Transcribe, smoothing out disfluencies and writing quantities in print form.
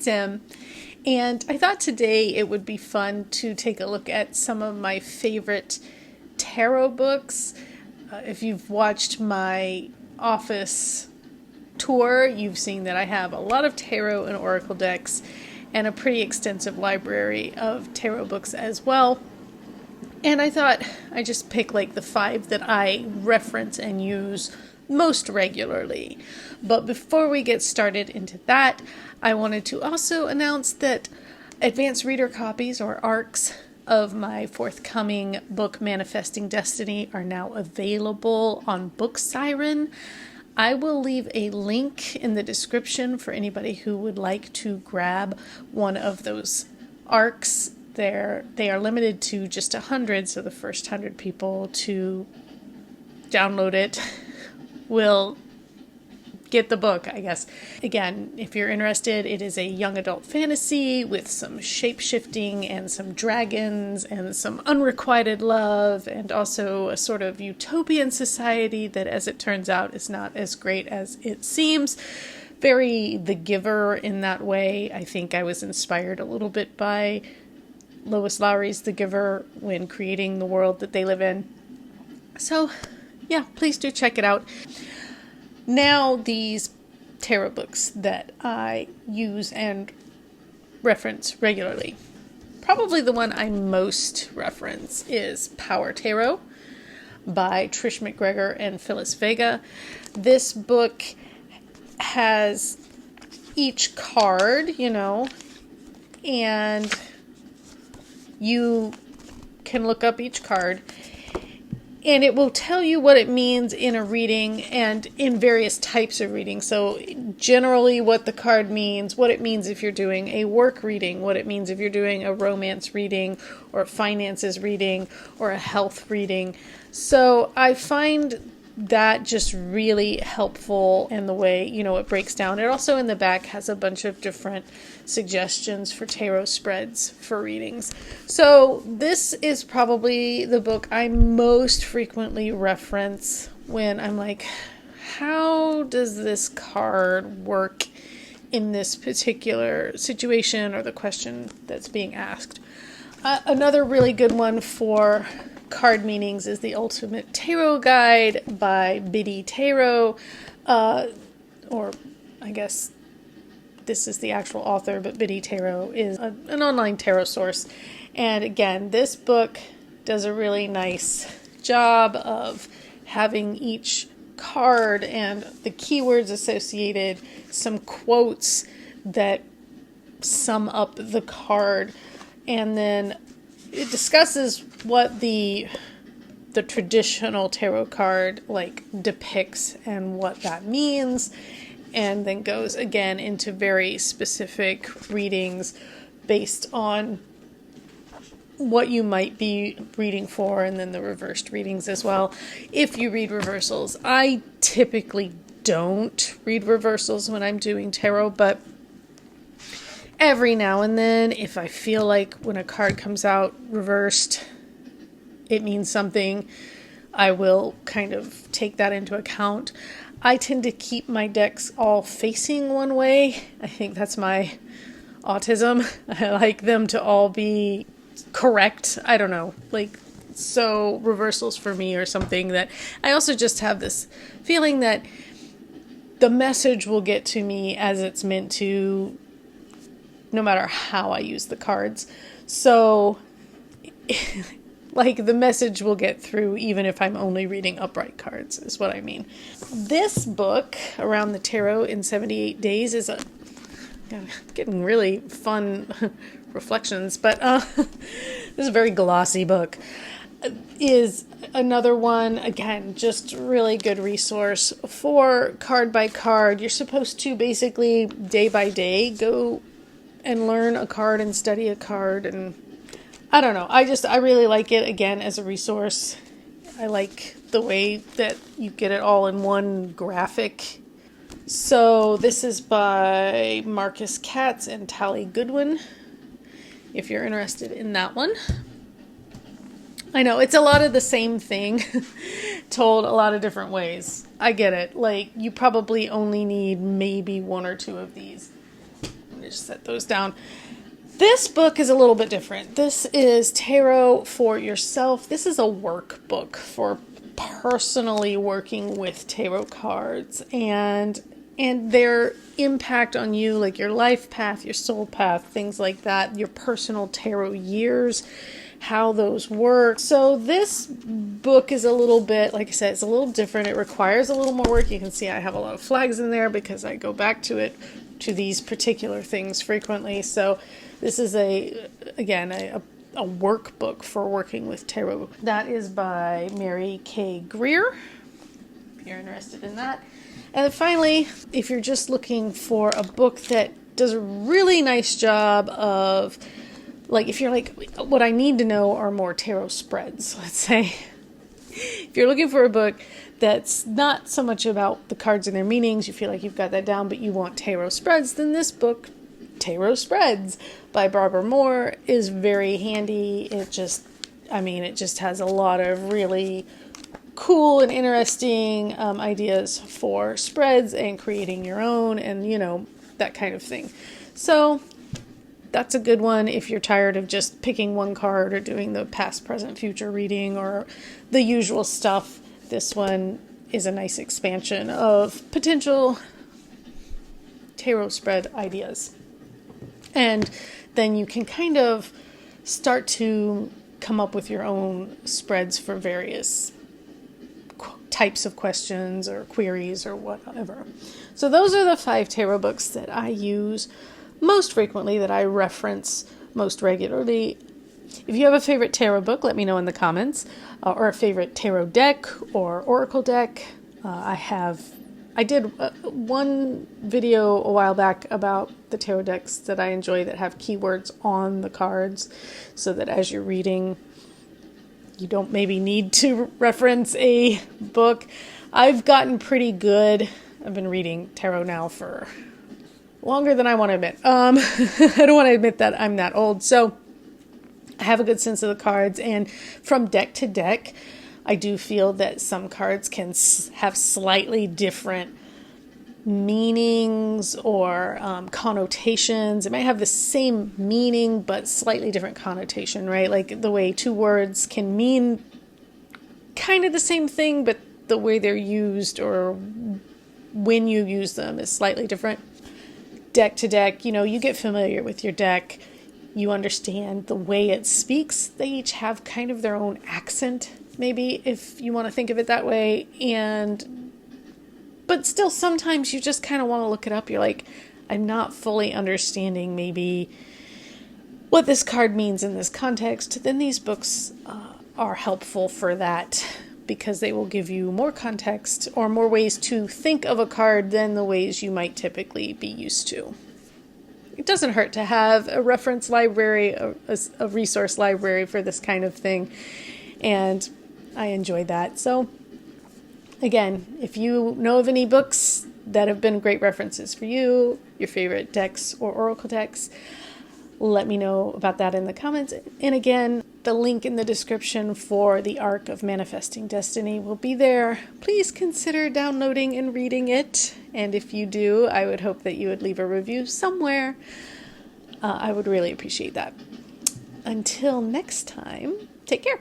Sim. And I thought today it would be fun to take a look at some of my favorite tarot books. If you've watched my office tour, you've seen that I have a lot of tarot and oracle decks and a pretty extensive library of tarot books as well. And I thought I'd just pick like the 5 that I reference and use most regularly. But before we get started into that, I wanted to also announce that advanced reader copies, or ARCs, of my forthcoming book Manifesting Destiny are now available on Book Siren. I will leave a link in the description for anybody who would like to grab one of those ARCs. They are limited to just 100, so the first 100 people to download it will get the book, I guess. Again, if you're interested, it is a young adult fantasy with some shape-shifting and some dragons and some unrequited love and also a sort of utopian society that, as it turns out, is not as great as it seems. Very The Giver in that way. I think I was inspired a little bit by Lois Lowry's The Giver when creating the world that they live in. So, yeah, please do check it out. Now, these tarot books that I use and reference regularly. Probably the one I most reference is Power Tarot by Trish MacGregor and Phyllis Vega. This book has each card, and you can look up each card. And it will tell you what it means in a reading and in various types of reading. So generally what the card means, what it means if you're doing a work reading, what it means if you're doing a romance reading or a finances reading or a health reading. So I find that just really helpful in the way, it breaks down. It also in the back has a bunch of different suggestions for tarot spreads for readings. So this is probably the book I most frequently reference when I'm like, how does this card work in this particular situation or the question that's being asked? Another really good one for card meanings is The Ultimate Tarot Guide by Biddy Tarot, or I guess this is the actual author, but Biddy Tarot is an online tarot source. And again, this book does a really nice job of having each card and the keywords associated, some quotes that sum up the card, and then it discusses what the traditional tarot card depicts and what that means, and then goes again into very specific readings based on what you might be reading for, and then the reversed readings as well. If you read reversals, I typically don't read reversals when I'm doing tarot, but every now and then, if I feel like when a card comes out reversed, it means something, I will kind of take that into account. I tend to keep my decks all facing one way. I think that's my autism. I like them to all be correct. I don't know. So reversals for me are something that I also just have this feeling that the message will get to me as it's meant to, no matter how I use the cards. So, the message will get through even if I'm only reading upright cards, is what I mean. This book, Around the Tarot in 78 Days, is getting really fun reflections, but this is a very glossy book. Is another one, again, just really good resource for card by card. You're supposed to basically, day by day, go and learn a card and study a card, and I don't know. I really like it, again, as a resource. I like the way that you get it all in one graphic. So this is by Marcus Katz and Tali Goodwin, if you're interested in that one. I know, it's a lot of the same thing, told a lot of different ways. I get it. You probably only need maybe one or two of these. I'm me just set those down. This book is a little bit different. This is Tarot for Yourself. This is a workbook for personally working with tarot cards and their impact on you, like your life path, your soul path, things like that, your personal tarot years, how those work. So this book is a little bit, like I said, it's a little different. It requires a little more work. You can see I have a lot of flags in there because I go back to these particular things frequently. So this is a workbook for working with tarot. That is by Mary K. Greer, if you're interested in that. And then finally, if you're just looking for a book that does a really nice job of, like, if you're like, what I need to know are more tarot spreads, let's say. If you're looking for a book that's not so much about the cards and their meanings, you feel like you've got that down, but you want tarot spreads, then this book, Tarot Spreads by Barbara Moore, is very handy. It just has a lot of really cool and interesting ideas for spreads and creating your own and, that kind of thing. So that's a good one if you're tired of just picking one card or doing the past, present, future reading or the usual stuff. This one is a nice expansion of potential tarot spread ideas. And then you can kind of start to come up with your own spreads for various types of questions or queries or whatever. So those are the 5 tarot books that I use most frequently, that I reference most regularly. If you have a favorite tarot book, let me know in the comments, or a favorite tarot deck or oracle deck. I did one video a while back about the tarot decks that I enjoy that have keywords on the cards, so that as you're reading, you don't maybe need to reference a book. I've gotten pretty good. I've been reading tarot now for longer than I want to admit. I don't want to admit that I'm that old. So I have a good sense of the cards, and from deck to deck, I do feel that some cards can have slightly different meanings or connotations. It might have the same meaning, but slightly different connotation, right? Like the way 2 words can mean kind of the same thing, but the way they're used or when you use them is slightly different. Deck to deck, you get familiar with your deck. You understand the way it speaks. They each have kind of their own accent, maybe, if you want to think of it that way. But still, sometimes you just kind of want to look it up. You're like, I'm not fully understanding maybe what this card means in this context. Then these books are helpful for that, because they will give you more context or more ways to think of a card than the ways you might typically be used to. It doesn't hurt to have a reference library, a resource library for this kind of thing, and I enjoy that. So again, if you know of any books that have been great references for you, your favorite decks or oracle decks, let me know about that in the comments. And again, the link in the description for the Arc of Manifesting Destiny will be there. Please consider downloading and reading it. And if you do, I would hope that you would leave a review somewhere. I would really appreciate that. Until next time, take care.